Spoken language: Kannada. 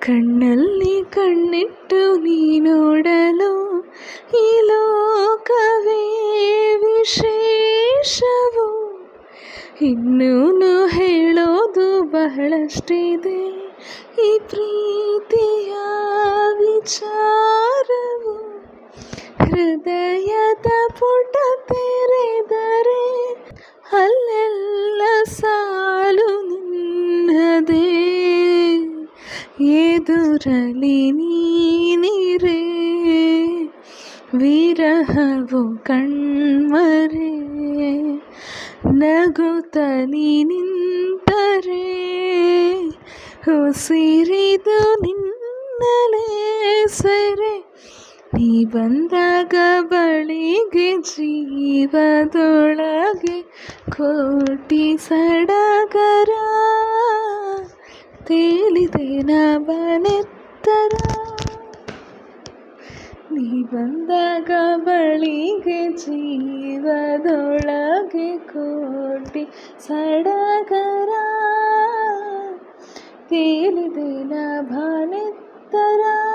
ಕಣ್ಣಲ್ಲಿ ಕಣ್ಣಿಟ್ಟು ನೀ ನೋಡಲು ಈ ಲೋಕವೇ ವಿಶೇಷವು. ಇನ್ನೂನು ಹೇಳೋದು ಬಹಳಷ್ಟಿದೆ ಈ ಪ್ರೀತಿಯ ವಿಚಾರವು. ಹೃದಯದ ಪುಟ ತೆರೆದರೆ ಅಲ್ಲೆಲ್ಲ ಸಾಲು ನಿನ್ನದೇ. ಎದುರಲಿ ನೀನಿರೆ ವಿರಹವು ಕಣ್ಮರೆ. ನಗುತ್ತಲಿ ನಿಂತರೆ ಉಸಿರಿದು ನಿನ್ನಲೇ ಸೆರೆ. ನೀ ಬಂದಾಗ ಬಳಿಗೆ ಜೀವದೊಳಗೆ ಕೋಟಿ ಸಡಗರ. ತೇಲಿದೆ ನಾ ಬನೆತ್ತರ. ನೀ ಬಂದಾಗ ಬಳಿಗೆ ಜೀವದೊಳಗೆ ಕೋಟಿ ಸಡಗರ. ತೇಲಿದೆ ನಾ ಬನೆತ್ತರ.